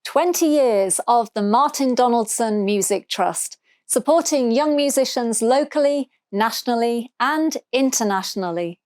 20 years of the Martyn Donaldson Music Trust, supporting young musicians locally, nationally, and internationally.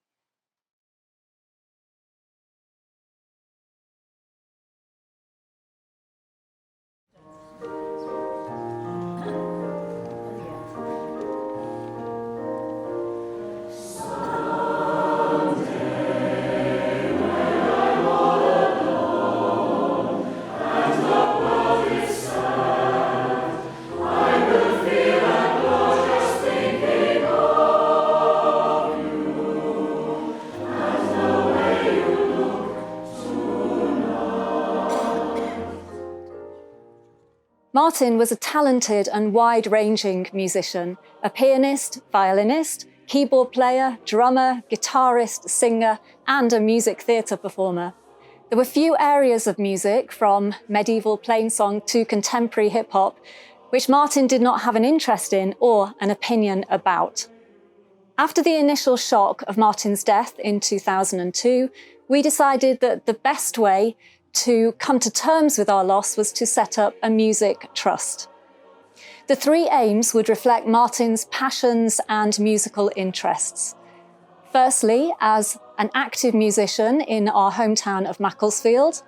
Martyn was a talented and wide-ranging musician, a pianist, violinist, keyboard player, drummer, guitarist, singer, and a music theatre performer. There were few areas of music, from medieval plainsong to contemporary hip-hop, which Martyn did not have an interest in or an opinion about. After the initial shock of Martyn's death in 2002, we decided that the best way to come to terms with our loss was to set up a music trust. The three aims would reflect Martyn's passions and musical interests. Firstly, as an active musician in our hometown of Macclesfield,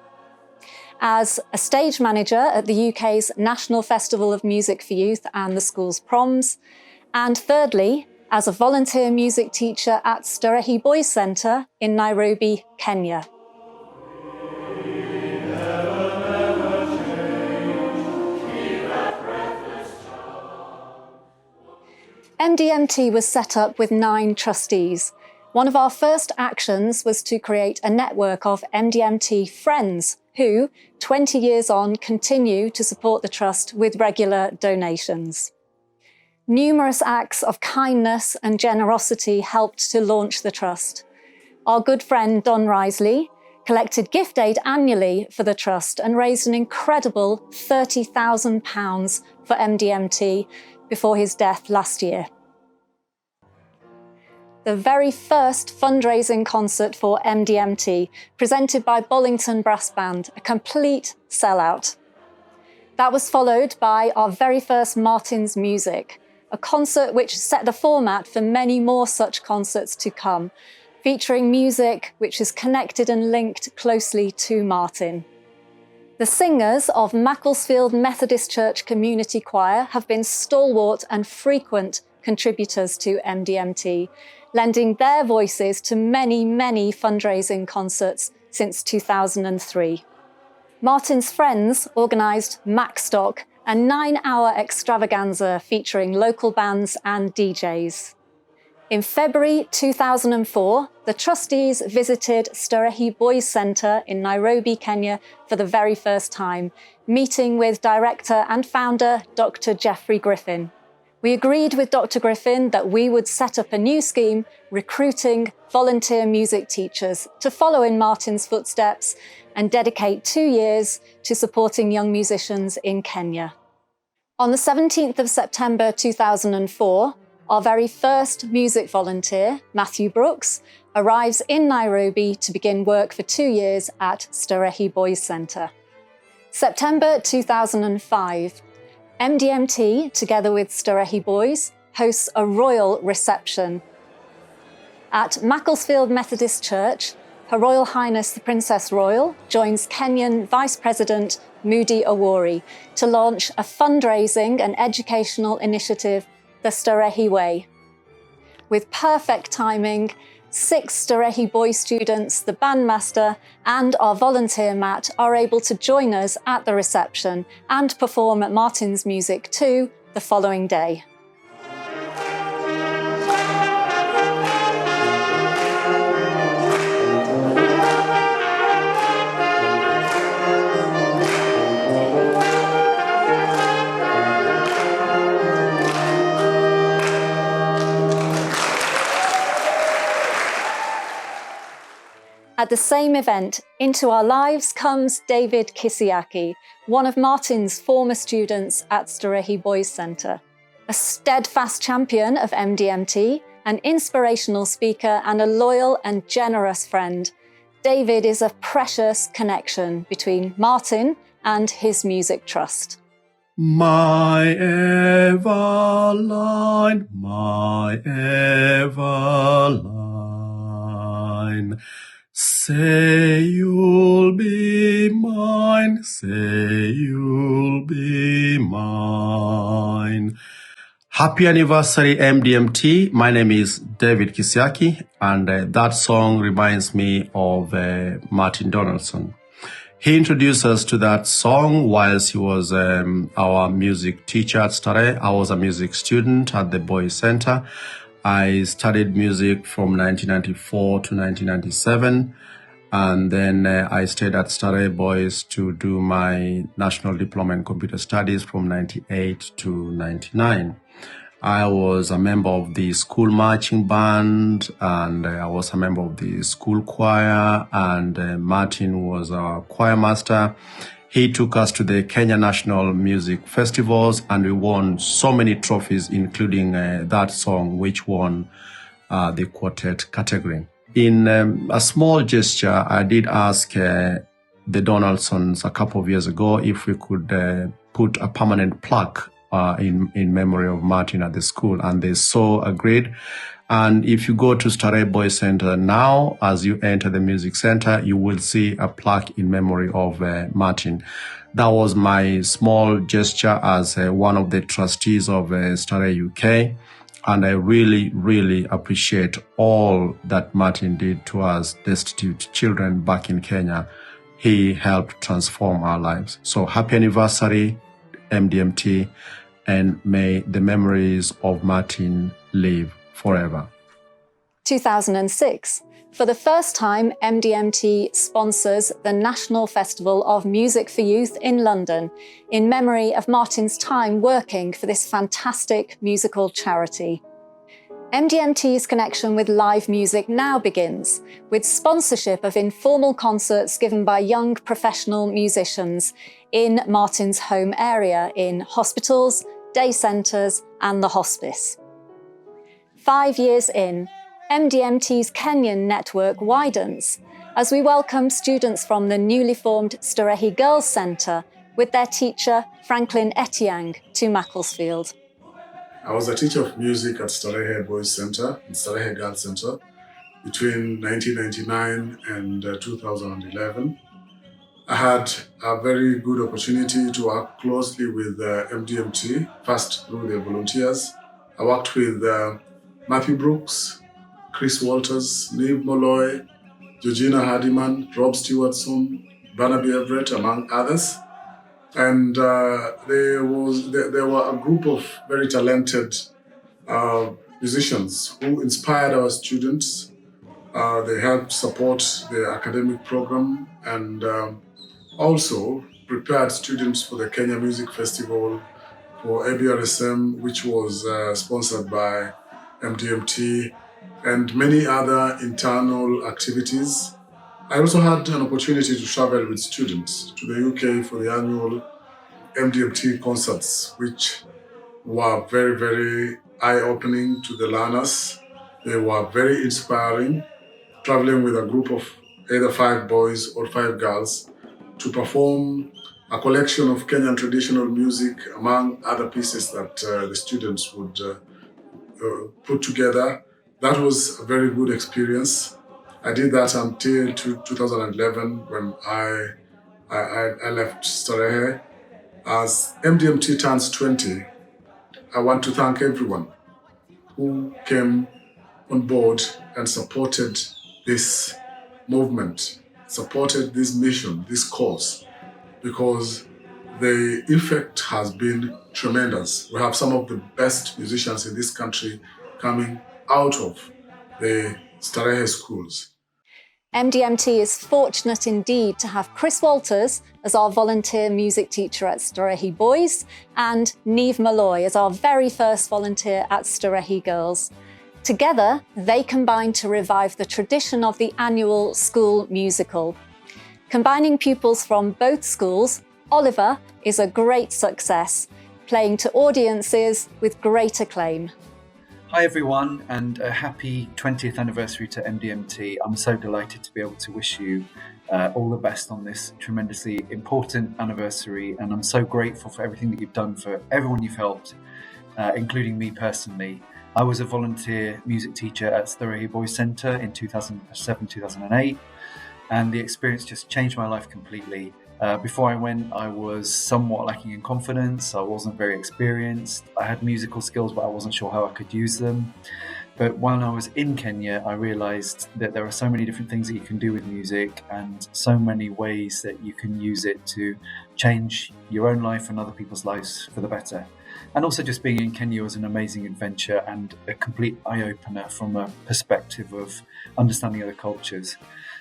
as a stage manager at the UK's National Festival of Music for Youth and the school's proms, and thirdly, as a volunteer music teacher at Starehe Boys Centre in Nairobi, Kenya. MDMT was set up with 9 trustees. One of our first actions was to create a network of MDMT friends who, 20 years on, continue to support the trust with regular donations. Numerous acts of kindness and generosity helped to launch the trust. Our good friend Don Risley collected gift aid annually for the trust and raised an incredible £30,000 for MDMT before his death last year. The very first fundraising concert for MDMT, presented by Bollington Brass Band, a complete sellout. That was followed by our very first Martyn's Music, a concert which set the format for many more such concerts to come, featuring music which is connected and linked closely to Martyn. The singers of Macclesfield Methodist Church Community Choir have been stalwart and frequent contributors to MDMT, lending their voices to many, many fundraising concerts since 2003. Martyn's friends organised Macstock, a 9-hour extravaganza featuring local bands and DJs. In February 2004, the trustees visited Starehe Boys Centre in Nairobi, Kenya for the very first time, meeting with director and founder Dr. Geoffrey Griffin. We agreed with Dr. Griffin that we would set up a new scheme recruiting volunteer music teachers to follow in Martyn's footsteps and dedicate 2 years to supporting young musicians in Kenya. On the 17th of September 2004, our very first music volunteer, Matthew Brooks, arrives in Nairobi to begin work for 2 years at Starehe Boys Centre. September 2005, MDMT, together with Starehe Boys, hosts a royal reception. At Macclesfield Methodist Church, Her Royal Highness the Princess Royal joins Kenyan Vice President Moody Awori to launch a fundraising and educational initiative, the Starehe Way. With perfect timing, 6 Starehe Boys students, the bandmaster, and our volunteer Matt are able to join us at the reception and perform at Martyn's Music too the following day. At the same event, into our lives comes David Kisiaki, one of Martyn's former students at Starehe Boys Centre. A steadfast champion of MDMT, an inspirational speaker and a loyal and generous friend, David is a precious connection between Martyn and his Music Trust. My Everline, my Everline, say you'll be mine, say you'll be mine. Happy anniversary, MDMT. My name is David Kisiaki, and that song reminds me of Martyn Donaldson. He introduced us to that song whilst he was our music teacher at Starehe. I was a music student at the Boys Center. I studied music from 1994 to 1997. And then I stayed at Starehe Boys to do my National Diploma in Computer Studies from 98 to 99. I was a member of the school marching band, and I was a member of the school choir, and Martyn was our choir master. He took us to the Kenya National Music Festivals, and we won so many trophies, including that song, which won the quartet category. In a small gesture, I did ask the Donaldsons a couple of years ago if we could put a permanent plaque in memory of Martyn at the school, and they so agreed. And if you go to Starehe Boys Center now, as you enter the music center, you will see a plaque in memory of Martyn. That was my small gesture as one of the trustees of Starehe UK. And I really, really appreciate all that Martyn did to us destitute children back in Kenya. He helped transform our lives. So happy anniversary, MDMT, and may the memories of Martyn live forever. 2006. For the first time, MDMT sponsors the National Festival of Music for Youth in London in memory of Martyn's time working for this fantastic musical charity. MDMT's connection with live music now begins, with sponsorship of informal concerts given by young professional musicians in Martyn's home area in hospitals, day centres and the hospice. 5 years in, MDMT's Kenyan network widens as we welcome students from the newly formed Starehe Girls Centre with their teacher Franklin Etiang to Macclesfield. I was a teacher of music at Starehe Boys Center and Starehe Girls Center between 1999 and 2011. I had a very good opportunity to work closely with MDMT, first through the volunteers. I worked with Matthew Brooks, Chris Walters, Neve Molloy, Georgina Hardiman, Rob Stewartson, Barnaby Everett, among others. And there were a group of very talented musicians who inspired our students. They helped support the academic program and also prepared students for the Kenya Music Festival, for ABRSM, which was sponsored by MDMT, and many other internal activities. I also had an opportunity to travel with students to the UK for the annual MDMT concerts, which were very, very eye-opening to the learners. They were very inspiring, traveling with a group of either 5 boys or 5 girls to perform a collection of Kenyan traditional music, among other pieces that the students would put together. That was a very good experience. I did that until 2011 when I left Starehe. As MDMT turns 20, I want to thank everyone who came on board and supported this movement, supported this mission, this cause, because the effect has been tremendous. We have some of the best musicians in this country coming out of the Starehe schools. MDMT is fortunate indeed to have Chris Walters as our volunteer music teacher at Starehe Boys and Neve Molloy as our very first volunteer at Starehe Girls. Together, they combine to revive the tradition of the annual school musical. Combining pupils from both schools, Oliver is a great success, playing to audiences with great acclaim. Hi everyone, and a happy 20th anniversary to MDMT. I'm so delighted to be able to wish you all the best on this tremendously important anniversary. And I'm so grateful for everything that you've done for everyone you've helped, including me personally. I was a volunteer music teacher at Starehe Boys Centre in 2007, 2008, and the experience just changed my life completely. Before I went, I was somewhat lacking in confidence. I wasn't very experienced. I had musical skills, but I wasn't sure how I could use them. But while I was in Kenya, I realized that there are so many different things that you can do with music and so many ways that you can use it to change your own life and other people's lives for the better. And also just being in Kenya was an amazing adventure and a complete eye-opener from a perspective of understanding other cultures.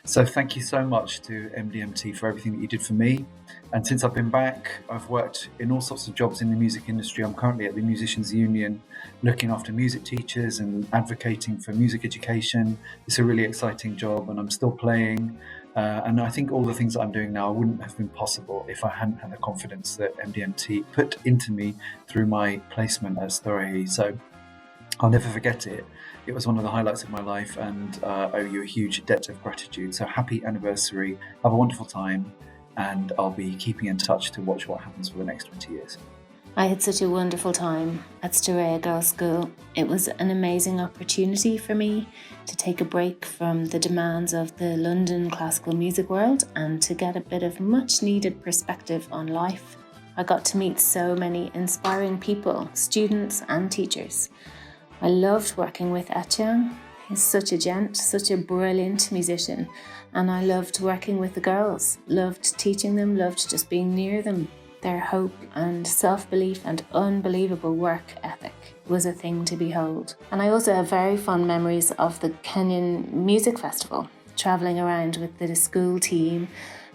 So thank you so much to MDMT for everything that you did for me. And since I've been back, I've worked in all sorts of jobs in the music industry. I'm currently at the Musicians Union looking after music teachers and advocating for music education. It's a really exciting job and I'm still playing. And I think all the things that I'm doing now wouldn't have been possible if I hadn't had the confidence that MDMT put into me through my placement at Starehe. So I'll never forget it. It was one of the highlights of my life and I owe you a huge debt of gratitude. So happy anniversary, have a wonderful time, and I'll be keeping in touch to watch what happens for the next 20 years. I had such a wonderful time at Starehe Girls' School. It was an amazing opportunity for me to take a break from the demands of the London classical music world and to get a bit of much needed perspective on life. I got to meet so many inspiring people, students and teachers. I loved working with Etienne. He's such a gent, such a brilliant musician. And I loved working with the girls, loved teaching them, loved just being near them. Their hope and self-belief and unbelievable work ethic was a thing to behold. And I also have very fond memories of the Kenyan Music Festival, travelling around with the school team,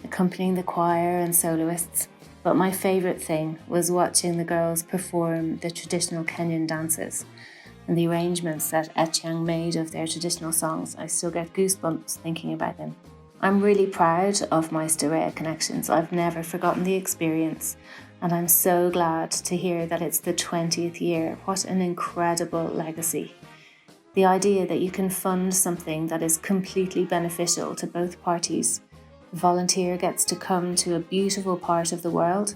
accompanying the choir and soloists. But my favourite thing was watching the girls perform the traditional Kenyan dances and the arrangements that Etienne made of their traditional songs. I still get goosebumps thinking about them. I'm really proud of my Starehe connections. I've never forgotten the experience, and I'm so glad to hear that it's the 20th year. What an incredible legacy. The idea that you can fund something that is completely beneficial to both parties. The volunteer gets to come to a beautiful part of the world,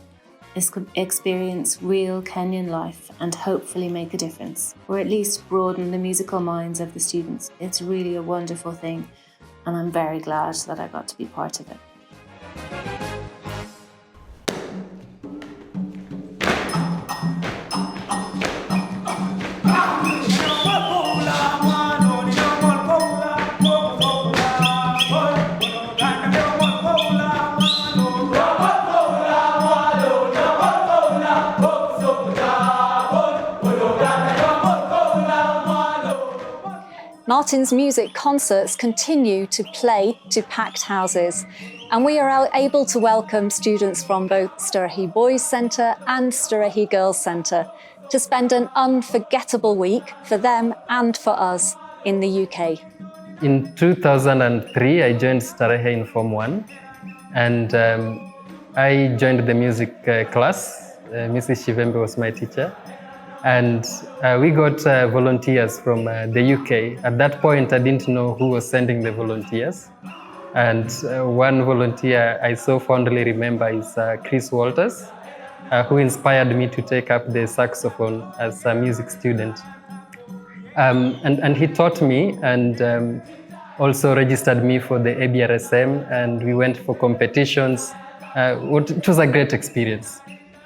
experience real Kenyan life and hopefully make a difference, or at least broaden the musical minds of the students. It's really a wonderful thing, and I'm very glad that I got to be part of it. Martyn's music concerts continue to play to packed houses, and we are able to welcome students from both Starehe Boys Centre and Starehe Girls Centre to spend an unforgettable week for them and for us in the UK. In 2003, I joined Starehe in Form 1, and I joined the music class. Mrs. Shivembe was my teacher. And we got volunteers from the UK. At that point, I didn't know who was sending the volunteers. And one volunteer I so fondly remember is Chris Walters, who inspired me to take up the saxophone as a music student. And he taught me and also registered me for the ABRSM, and we went for competitions. It was a great experience.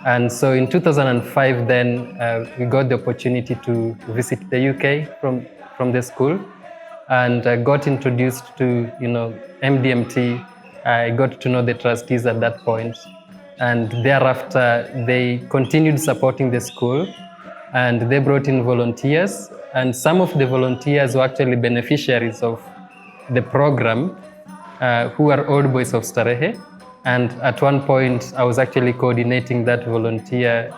And so in 2005, then we got the opportunity to visit the UK from the school, and got introduced to MDMT. I got to know the trustees at that point, and thereafter they continued supporting the school, and they brought in volunteers, and some of the volunteers were actually beneficiaries of the program, who are old boys of Starehe. And at one point, I was actually coordinating that volunteer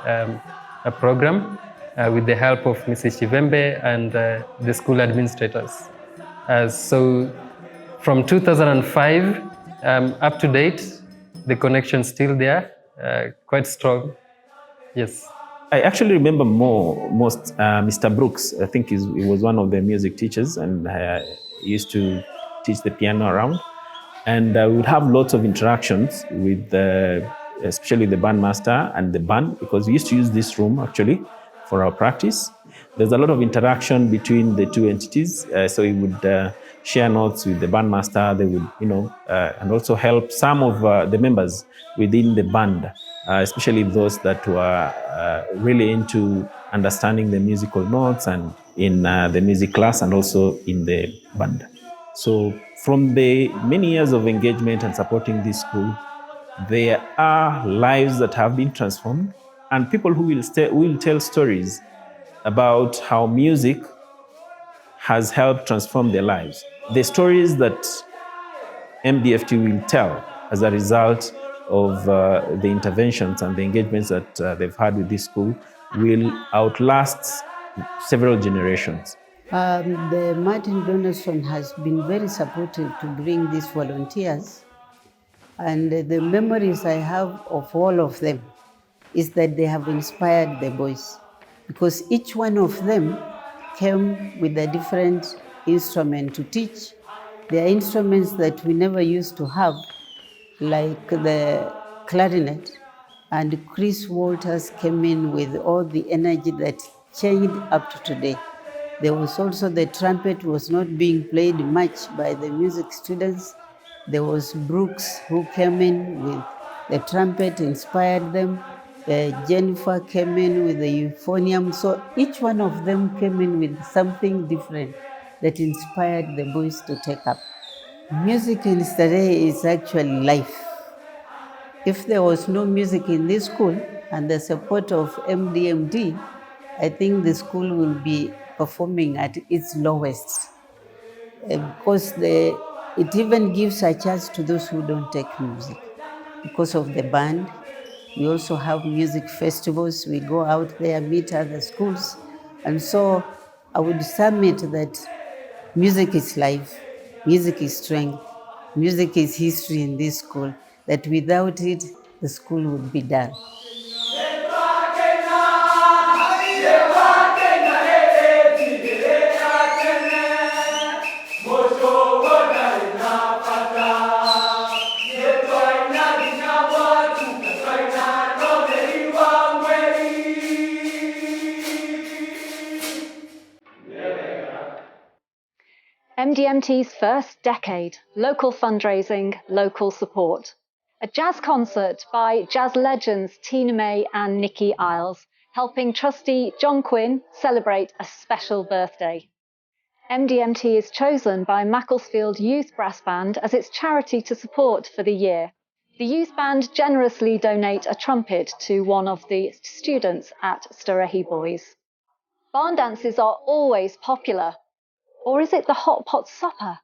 program with the help of Mrs. Shivembe and the school administrators. So from 2005 up to date, the connection's still there, quite strong. Yes. I actually remember most Mr. Brooks. I think he was one of the music teachers, and he used to teach the piano around. And we would have lots of interactions with especially the bandmaster and the band, because we used to use this room actually for our practice. There's a lot of interaction between the two entities. So we would share notes with the bandmaster. They would, and also help some of the members within the band, especially those that were really into understanding the musical notes and in the music class and also in the band. So from the many years of engagement and supporting this school, there are lives that have been transformed and people who will tell stories about how music has helped transform their lives. The stories that MDFT will tell as a result of the interventions and the engagements that they've had with this school will outlast several generations. The Martyn Donaldson has been very supportive to bring these volunteers, and the memories I have of all of them is that they have inspired the boys, because each one of them came with a different instrument to teach. There are instruments that we never used to have, like the clarinet, and Chris Walters came in with all the energy that changed up to today. There was also the trumpet was not being played much by the music students. There was Brooks who came in with the trumpet, inspired them. Jennifer came in with the euphonium. So each one of them came in with something different that inspired the boys to take up. Music in Starehe is actually life. If there was no music in this school and the support of MDMT, I think the school will be performing at its lowest, because it even gives a chance to those who don't take music. Because of the band, we also have music festivals. We go out there, meet other schools. And so I would submit that music is life, music is strength, music is history in this school, that without it, the school would be dull. MDMT's first decade, local fundraising, local support. A jazz concert by jazz legends Tina May and Nikki Isles, helping trustee John Quinn celebrate a special birthday. MDMT is chosen by Macclesfield Youth Brass Band as its charity to support for the year. The youth band generously donate a trumpet to one of the students at Starehe Boys. Barn dances are always popular. Or is it the hot pot supper?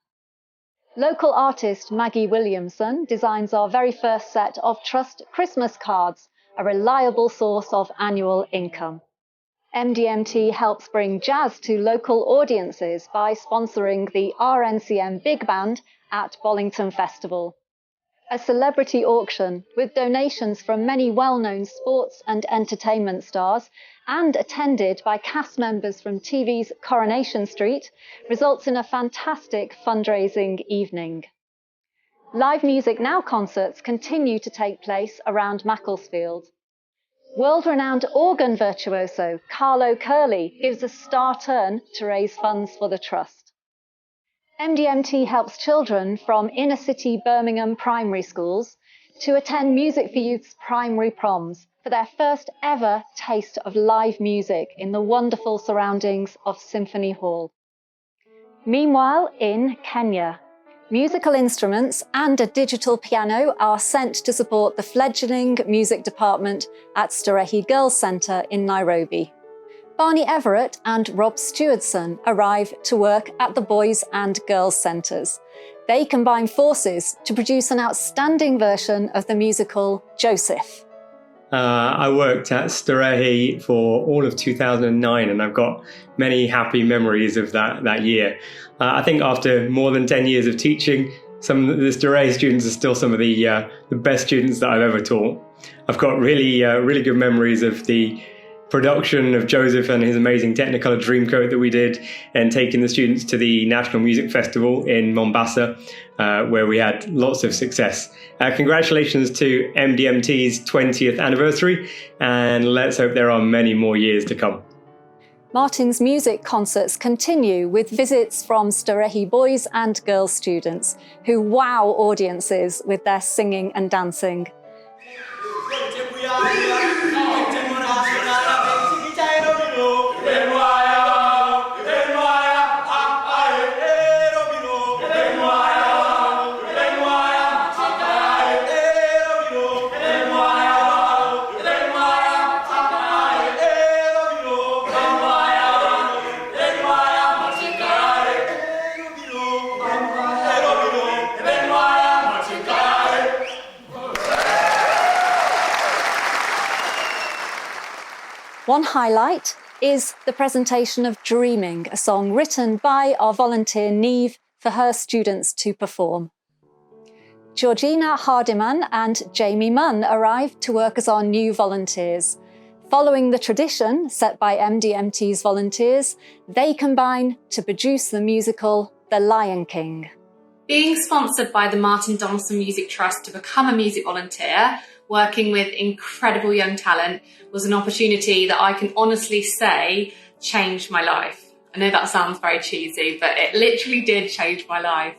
Local artist Maggie Williamson designs our very first set of Trust Christmas cards, a reliable source of annual income. MDMT helps bring jazz to local audiences by sponsoring the RNCM Big Band at Bollington Festival. A celebrity auction with donations from many well-known sports and entertainment stars and attended by cast members from TV's Coronation Street results in a fantastic fundraising evening. Live Music Now concerts continue to take place around Macclesfield. World-renowned organ virtuoso Carlo Curley gives a star turn to raise funds for the Trust. MDMT helps children from inner-city Birmingham primary schools to attend Music for Youth's primary proms for their first ever taste of live music in the wonderful surroundings of Symphony Hall. Meanwhile, in Kenya, musical instruments and a digital piano are sent to support the fledgling music department at Starehe Girls Centre in Nairobi. Barney Everett and Rob Stewardson arrive to work at the Boys and Girls Centres. They combine forces to produce an outstanding version of the musical Joseph. I worked at Starehe for all of 2009 and I've got many happy memories of that year. I think after more than 10 years of teaching, some of the Starehe students are still some of the best students that I've ever taught. I've got really good memories of the production of Joseph and his amazing Technicolor Dreamcoat that we did, and taking the students to the National Music Festival in Mombasa, where we had lots of success. Congratulations to MDMT's 20th anniversary, and let's hope there are many more years to come. Martyn's music concerts continue with visits from Starehe boys and girls students who wow audiences with their singing and dancing. One highlight is the presentation of Dreaming, a song written by our volunteer Neve for her students to perform. Georgina Hardiman and Jamie Munn arrived to work as our new volunteers. Following the tradition set by MDMT's volunteers, they combine to produce the musical The Lion King. Being sponsored by the Martyn Donaldson Music Trust to become a music volunteer, working with incredible young talent, was an opportunity that I can honestly say changed my life. I know that sounds very cheesy, but it literally did change my life.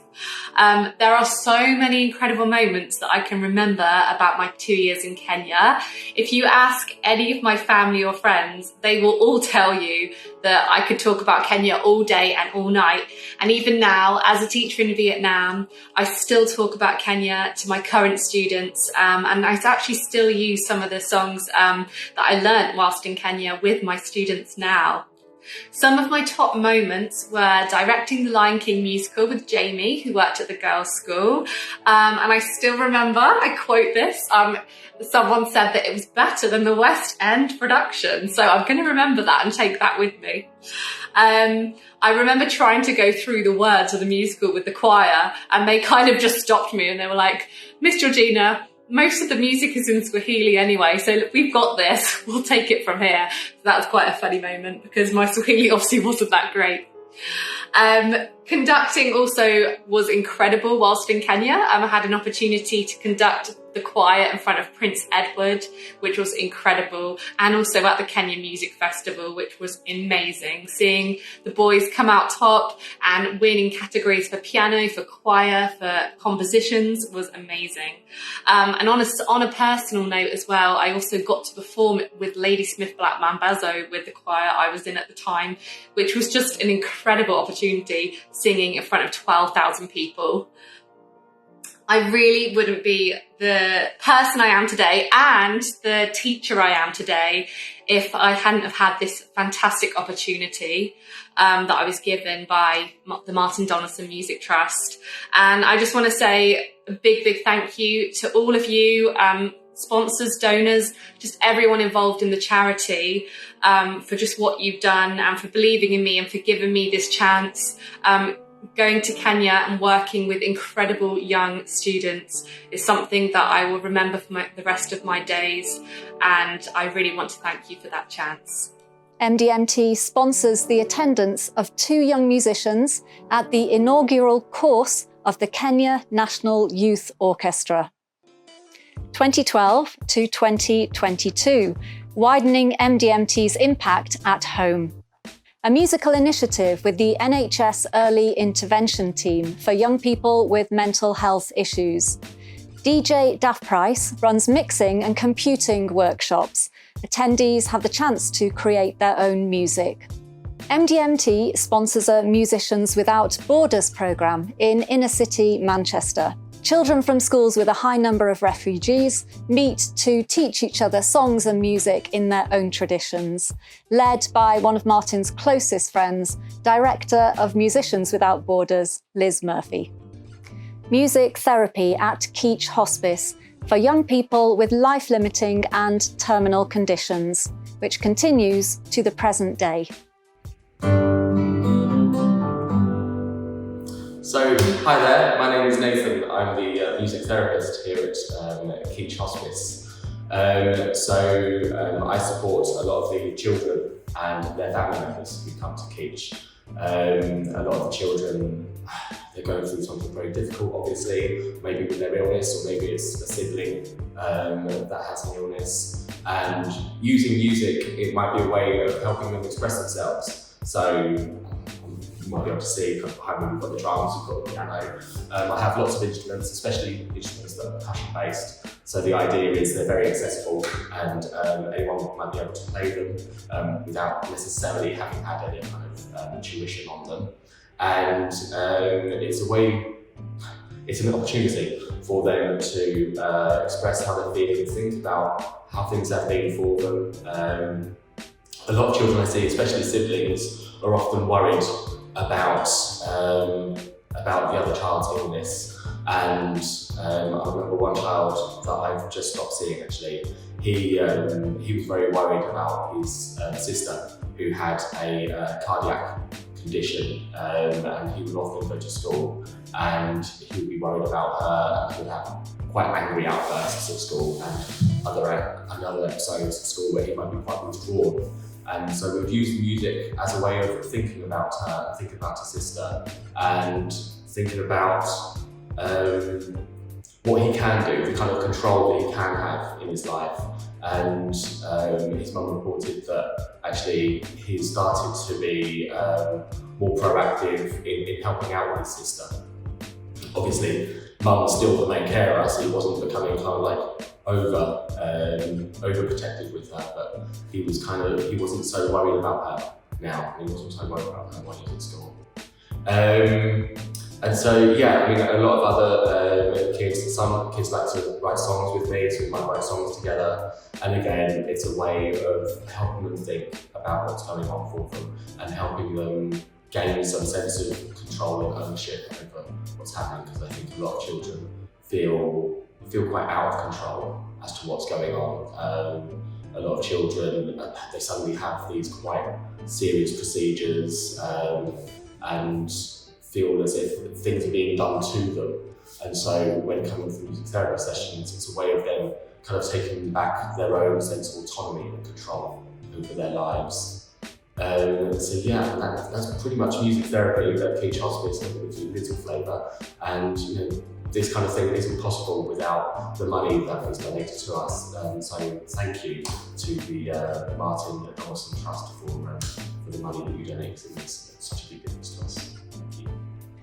There are so many incredible moments that I can remember about my 2 years in Kenya. If you ask any of my family or friends, they will all tell you that I could talk about Kenya all day and all night. And even now, as a teacher in Vietnam, I still talk about Kenya to my current students. And I actually still use some of the songs that I learnt whilst in Kenya with my students now. Some of my top moments were directing the Lion King musical with Jamie, who worked at the girls' school. And I still remember, I quote this, someone said that it was better than the West End production. So I'm going to remember that and take that with me. I remember trying to go through the words of the musical with the choir, and they kind of just stopped me and they were like, "Miss Georgina, most of the music is in Swahili anyway, so look, we've got this, we'll take it from here." So that was quite a funny moment because my Swahili obviously wasn't that great. Conducting also was incredible whilst in Kenya. I had an opportunity to conduct the choir in front of Prince Edward, which was incredible, and also at the Kenya Music Festival, which was amazing. Seeing the boys come out top and winning categories for piano, for choir, for compositions was amazing. And on a personal note as well, I also got to perform with Ladysmith Black Mambazo with the choir I was in at the time, which was just an incredible opportunity, singing in front of 12,000 people. I really wouldn't be the person I am today and the teacher I am today if I hadn't have had this fantastic opportunity that I was given by the Martyn Donaldson Music Trust. And I just want to say a big, big thank you to all of you, sponsors, donors, just everyone involved in the charity, for just what you've done and for believing in me and for giving me this chance. Going to Kenya and working with incredible young students is something that I will remember for the rest of my days, and I really want to thank you for that chance. MDMT sponsors the attendance of 2 young musicians at the inaugural course of the Kenya National Youth Orchestra. 2012 to 2022, widening MDMT's impact at home. A musical initiative with the NHS Early Intervention Team for young people with mental health issues. DJ Daft Price runs mixing and computing workshops. Attendees have the chance to create their own music. MDMT sponsors a Musicians Without Borders programme in inner city Manchester. Children from schools with a high number of refugees meet to teach each other songs and music in their own traditions, led by one of Martyn's closest friends, Director of Musicians Without Borders, Liz Murphy. Music therapy at Keach Hospice for young people with life-limiting and terminal conditions, which continues to the present day. So, hi there, my name is Nathan. I'm the music therapist here at Keach Hospice. I support a lot of the children and their family members who come to Keach. A lot of the children, they're going through something very difficult, obviously, maybe with their illness, or maybe it's a sibling that has an illness. And using music, it might be a way of helping them express themselves. So you might be able to see behind me, we've got the drums, we've got the piano. I have lots of instruments, especially instruments that are percussion based. So the idea is they're very accessible, and anyone might be able to play them without necessarily having had any kind of tuition on them. And it's an opportunity for them to express how they're feeling, think about how things have been for them. A lot of children I see, especially siblings, are often worried about the other child's illness. And I remember one child that I've just stopped seeing actually, he was very worried about his sister who had a cardiac condition, and he would often go to school and he would be worried about her, and he would have quite angry outbursts at school and other episodes at school where he might be quite withdrawn. And so we would use music as a way of thinking about her, thinking about her sister, and thinking about what he can do, the kind of control that he can have in his life. And his mum reported that actually he started to be more proactive in helping out with his sister. Obviously, mum was still the main carer, so he wasn't becoming kind of like overprotective with her, but he wasn't so worried about her now. He wasn't so worried about her when he was at school. And so, yeah, I mean, a lot of other kids, some kids like to write songs with me, so we might write songs together. And again, it's a way of helping them think about what's going on for them and helping them gain some sense of control and ownership over what's happening, because I think a lot of children feel quite out of control as to what's going on. A lot of children, they suddenly have these quite serious procedures and feel as if things are being done to them. And so when coming through music therapy sessions, it's a way of them kind of taking back their own sense of autonomy and control over their lives. So yeah, that's pretty much music therapy at Keach Hospice, with a little flavour. And this kind of thing isn't possible without the money that was donated to us. So thank you to the Martyn Donaldson Trust for the money that you donate, because it makes such a big difference to us. Thank you.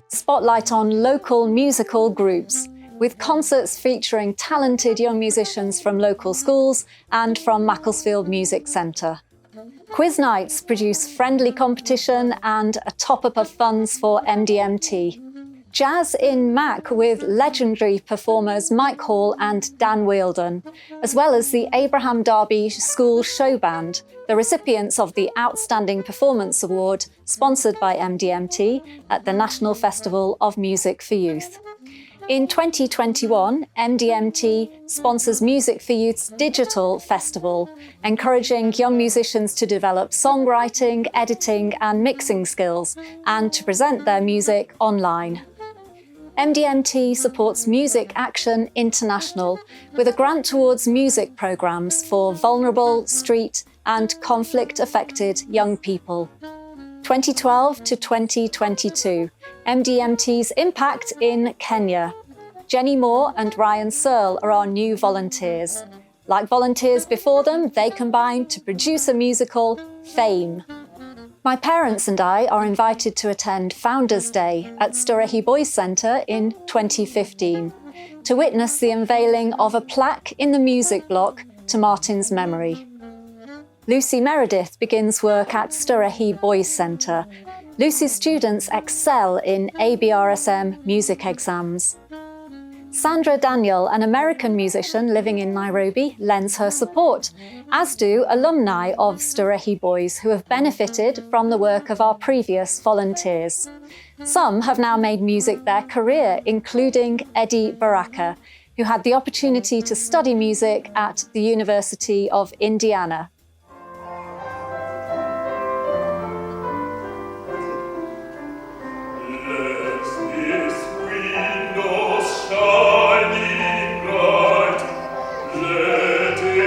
Spotlight on local musical groups, with concerts featuring talented young musicians from local schools and from Macclesfield Music Centre. Quiz nights produce friendly competition and a top-up of funds for MDMT. Jazz in Mac with legendary performers Mike Hall and Dan Wheeldon, as well as the Abraham Darby School Show Band, the recipients of the Outstanding Performance Award sponsored by MDMT at the National Festival of Music for Youth. In 2021, MDMT sponsors Music for Youth's digital festival, encouraging young musicians to develop songwriting, editing and mixing skills, and to present their music online. MDMT supports Music Action International with a grant towards music programmes for vulnerable, street and conflict-affected young people. 2012 to 2022, MDMT's impact in Kenya. Jenny Moore and Ryan Searle are our new volunteers. Like volunteers before them, they combined to produce a musical, Fame. My parents and I are invited to attend Founders' Day at Storehi Boys Centre in 2015 to witness the unveiling of a plaque in the music block to Martyn's memory. Lucy Meredith begins work at Storehi Boys Centre. Lucy's students excel in ABRSM music exams. Sandra Daniel, an American musician living in Nairobi, lends her support, as do alumni of Storehi Boys who have benefited from the work of our previous volunteers. Some have now made music their career, including Eddie Baraka, who had the opportunity to study music at the University of Indiana. Shining bright, let it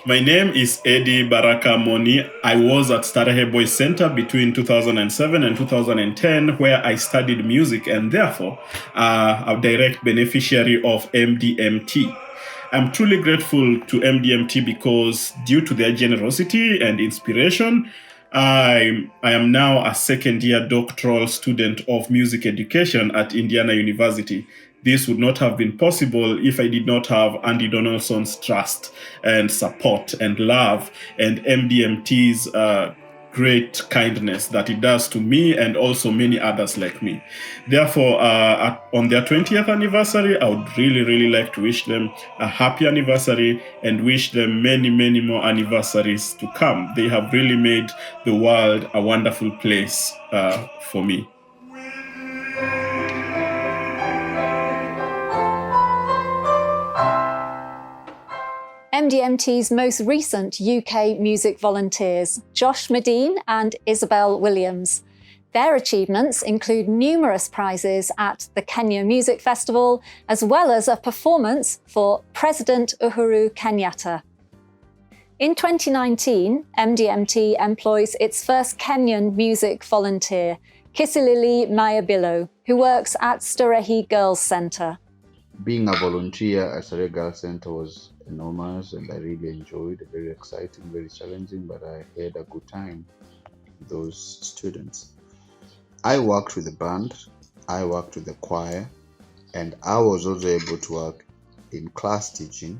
My name is Eddie Baraka Moni. I was at Starehe Boys Center between 2007 and 2010, where I studied music and therefore a direct beneficiary of MDMT. I'm truly grateful to MDMT because due to their generosity and inspiration, I am now a second-year doctoral student of music education at Indiana University. This would not have been possible if I did not have Martyn Donaldson's trust and support and love and MDMT's great kindness that it does to me and also many others like me. Therefore, on their 20th anniversary, I would really like to wish them a happy anniversary and wish them many more anniversaries to come. They have really made the world a wonderful place for me. MDMT's most recent UK music volunteers, Josh Medine and Isabel Williams. Their achievements include numerous prizes at the Kenya Music Festival, as well as a performance for President Uhuru Kenyatta. In 2019, MDMT employs its first Kenyan music volunteer, Kisilili Mayabilo, who works at Starehe Girls Centre. Being a volunteer at Starehe Girls Centre was enormous and I really enjoyed it. Very exciting, very challenging, but I had a good time with those students. I worked with the band, I worked with the choir, and I was also able to work in class teaching.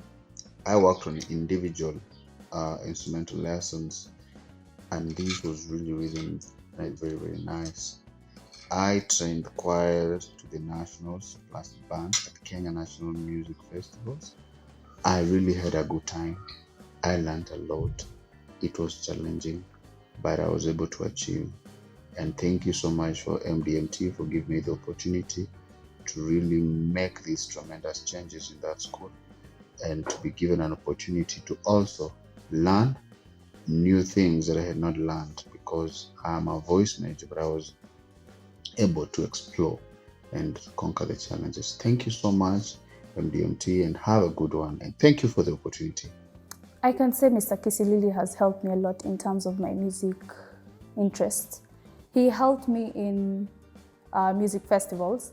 I worked on individual instrumental lessons, and this was really very nice. I trained the choir to the nationals plus the band at Kenya National Music Festivals. I really had a good time. I learned a lot. It was challenging, but I was able to achieve. And thank you so much for MDMT for giving me the opportunity to really make these tremendous changes in that school and to be given an opportunity to also learn new things that I had not learned because I'm a voice major, but I was able to explore and conquer the challenges. Thank you so much, MDMT, and have a good one. And thank you for the opportunity. I can say Mr. Kisilili has helped me a lot in terms of my music interests. He helped me in music festivals.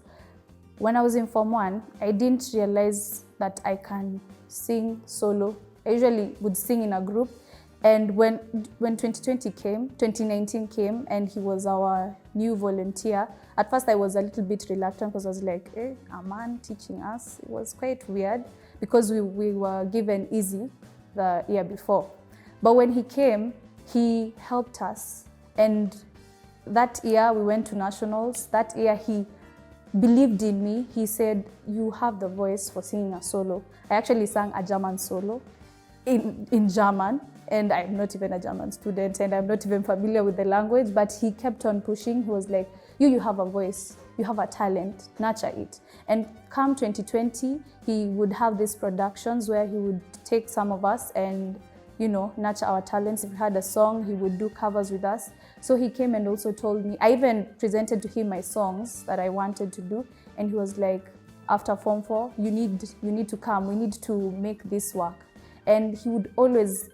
When I was in Form 1, I didn't realize that I can sing solo. I usually would sing in a group. And when 2019 came and he was our new volunteer, at first I was a little bit reluctant because I was like, a man teaching us? It was quite weird because we were given easy the year before. But when he came, he helped us. And that year we went to nationals. That year he believed in me. He said, you have the voice for singing a solo. I actually sang a German solo in German. And I'm not even a German student and I'm not even familiar with the language, but he kept on pushing. He was like, you have a voice, you have a talent, nurture it. And come 2020, he would have these productions where he would take some of us and, nurture our talents. If we had a song, he would do covers with us. So he came and also told me, I even presented to him my songs that I wanted to do. And he was like, after Form 4, you need to come, we need to make this work. And he would always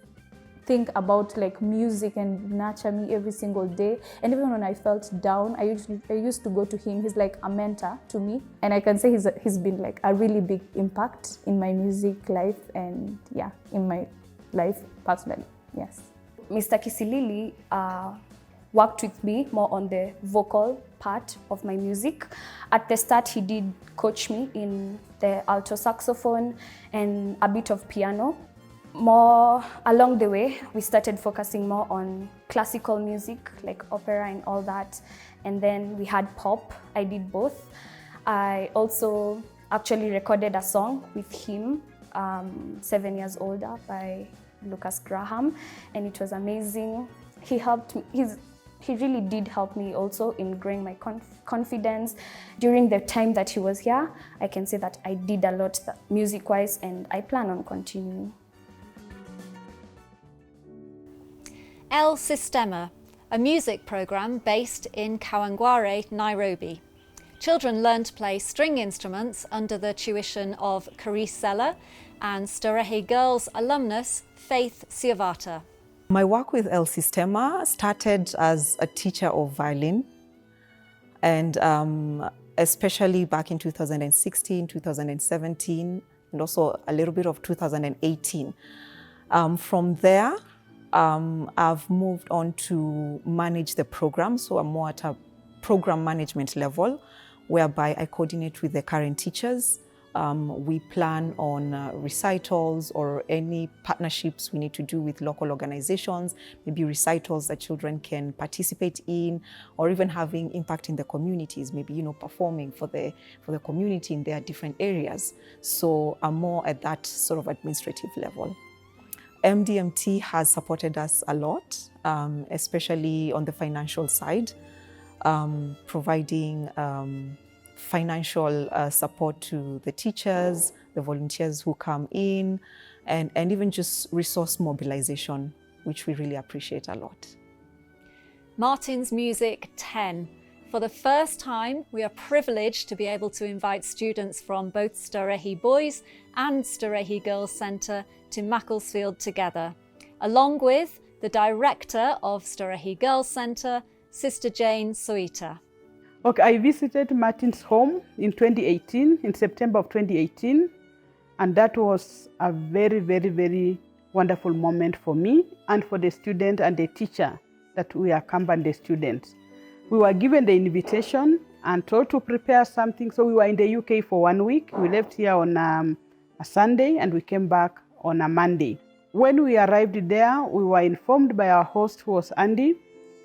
think about like music and nurture me every single day. And even when I felt down, I used to go to him. He's like a mentor to me. And I can say he's been like a really big impact in my music life and in my life personally, yes. Mr. Kisilili worked with me more on the vocal part of my music. At the start, he did coach me in the alto saxophone and a bit of piano. More along the way, we started focusing more on classical music, like opera and all that. And then we had pop. I did both. I also actually recorded a song with him, 7 years older, by Lucas Graham, and it was amazing. He helped me. He really did help me also in growing my confidence. During the time that he was here, I can say that I did a lot music-wise, and I plan on continuing. El Sistema, a music program based in Kawangware, Nairobi. Children learn to play string instruments under the tuition of Carice Seller, and Starehe Girls alumnus Faith Siavata. My work with El Sistema started as a teacher of violin, and especially back in 2016, 2017, and also a little bit of 2018. From there, I've moved on to manage the program, so I'm more at a program management level, whereby I coordinate with the current teachers. We plan on recitals or any partnerships we need to do with local organizations, maybe recitals that children can participate in, or even having impact in the communities, maybe, performing for the community in their different areas. So I'm more at that sort of administrative level. MDMT has supported us a lot, especially on the financial side, providing financial support to the teachers, the volunteers who come in, and even just resource mobilization, which we really appreciate a lot. Martyn's Music 10. For the first time, we are privileged to be able to invite students from both Starehe Boys and Starehe Girls Centre to Macclesfield together, along with the director of Starehe Girls Centre, Sister Jane Soita. Okay, I visited Martyn's home in 2018, in September of 2018, and that was a very, very, very wonderful moment for me and for the student and the teacher that we accompanied the students. We were given the invitation and told to prepare something, so we were in the UK for 1 week. We left here on a Sunday and we came back on a Monday. When we arrived there, we were informed by our host, who was Andy,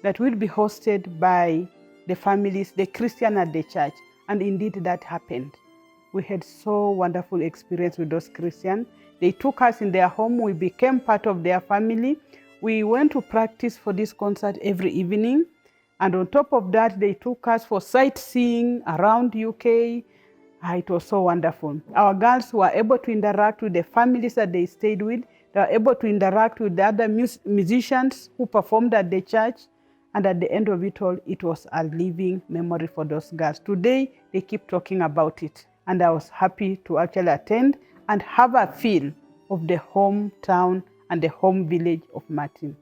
that we'd be hosted by the families, the Christian at the church, and indeed that happened. We had so wonderful experience with those Christians. They took us in their home, we became part of their family. We went to practice for this concert every evening, and on top of that, they took us for sightseeing around UK. It was so wonderful. Our girls were able to interact with the families that they stayed with. They were able to interact with the other musicians who performed at the church. And at the end of it all, it was a living memory for those girls. Today, they keep talking about it. And I was happy to actually attend and have a feel of the hometown and the home village of Martyn.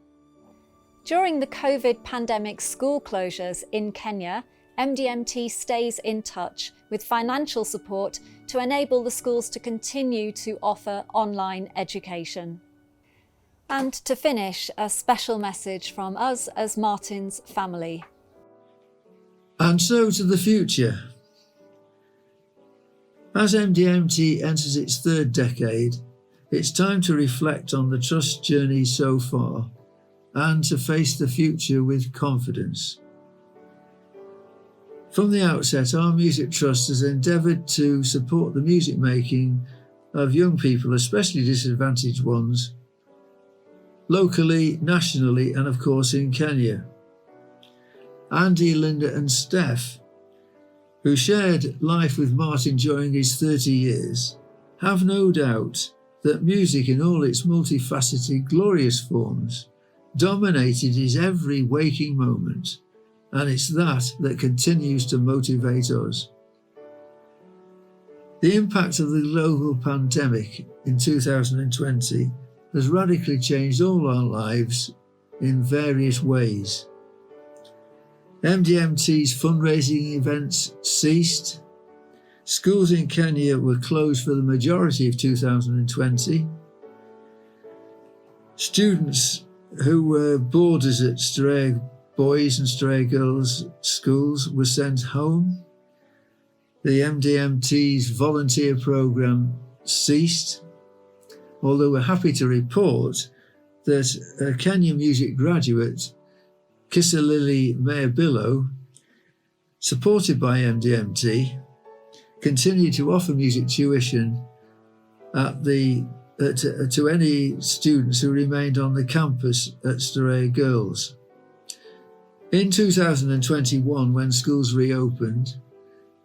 During the COVID pandemic school closures in Kenya, MDMT stays in touch with financial support to enable the schools to continue to offer online education. And to finish, a special message from us as Martyn's family. And so to the future. As MDMT enters its third decade, it's time to reflect on the Trust journey so far and to face the future with confidence. From the outset, our Music Trust has endeavoured to support the music making of young people, especially disadvantaged ones, locally, nationally, and of course in Kenya. Andy, Linda and Steph, who shared life with Martyn during his 30 years, have no doubt that music in all its multifaceted, glorious forms dominated his every waking moment, and it's that continues to motivate us. The impact of the global pandemic in 2020 has radically changed all our lives in various ways. MDMT's fundraising events ceased. Schools in Kenya were closed for the majority of 2020. Students who were boarders at Starehe Boys and Starehe Girls schools were sent home. The MDMT's volunteer program ceased, although we're happy to report that a Kenya music graduate, Kisilili Mayabilo, supported by MDMT, continued to offer music tuition to any students who remained on the campus at Starehe Girls. In 2021, when schools reopened,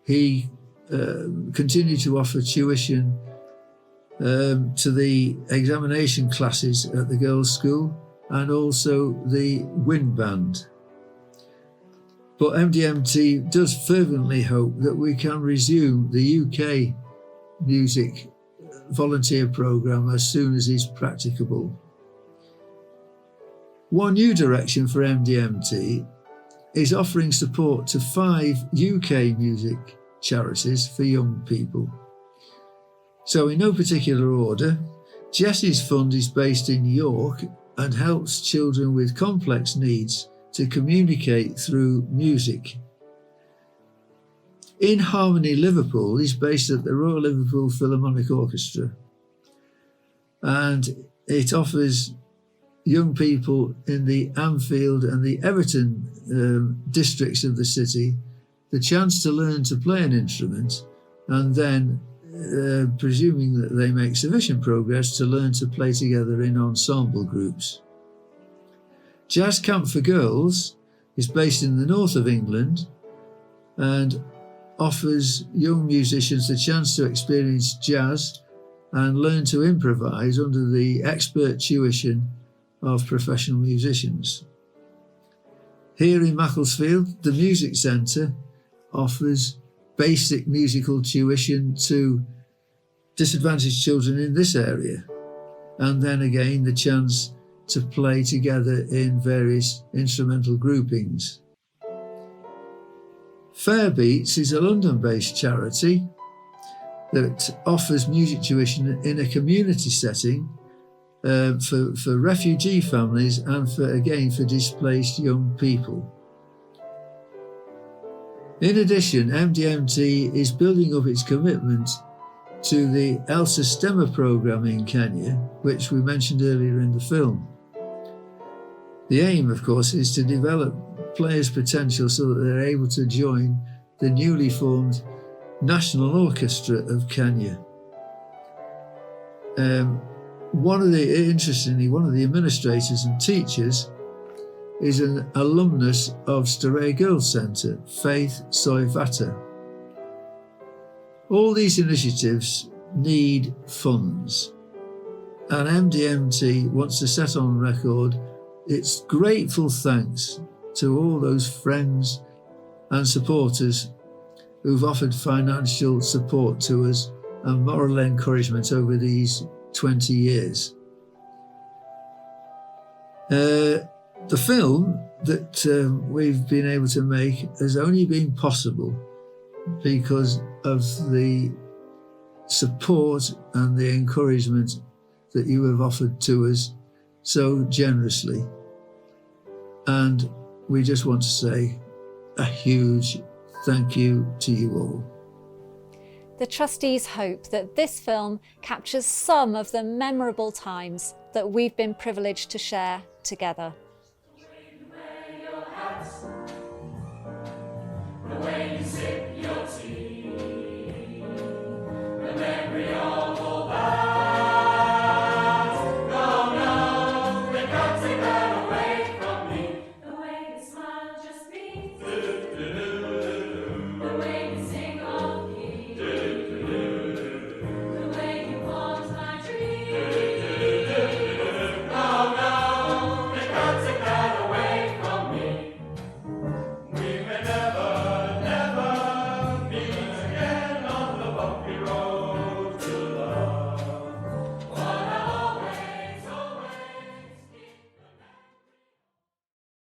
he continued to offer tuition to the examination classes at the girls' school and also the wind band. But MDMT does fervently hope that we can resume the UK music volunteer programme as soon as is practicable. One new direction for MDMT is offering support to 5 UK music charities for young people. So in no particular order, Jessie's fund is based in York and helps children with complex needs to communicate through music. In Harmony Liverpool is based at the Royal Liverpool Philharmonic Orchestra, and it offers young people in the Anfield and the Everton districts of the city the chance to learn to play an instrument, and then, presuming that they make sufficient progress, to learn to play together in ensemble groups. Jazz Camp for Girls is based in the north of England and offers young musicians the chance to experience jazz and learn to improvise under the expert tuition of professional musicians. Here in Macclesfield, the Music Centre offers basic musical tuition to disadvantaged children in this area, and then again the chance to play together in various instrumental groupings. Fairbeats is a London-based charity that offers music tuition in a community setting for refugee families and for displaced young people. In addition, MDMT is building up its commitment to the ELSA STEMA programme in Kenya, which we mentioned earlier in the film. The aim, of course, is to develop players' potential so that they're able to join the newly formed National Orchestra of Kenya. One of the administrators and teachers is an alumnus of Starehe Girls Centre, Faith Soivata. All these initiatives need funds, and MDMT wants to set on record its grateful thanks to all those friends and supporters who've offered financial support to us and moral encouragement over these 20 years. The film that we've been able to make has only been possible because of the support and the encouragement that you have offered to us so generously. And we just want to say a huge thank you to you all. The trustees hope that this film captures some of the memorable times that we've been privileged to share together.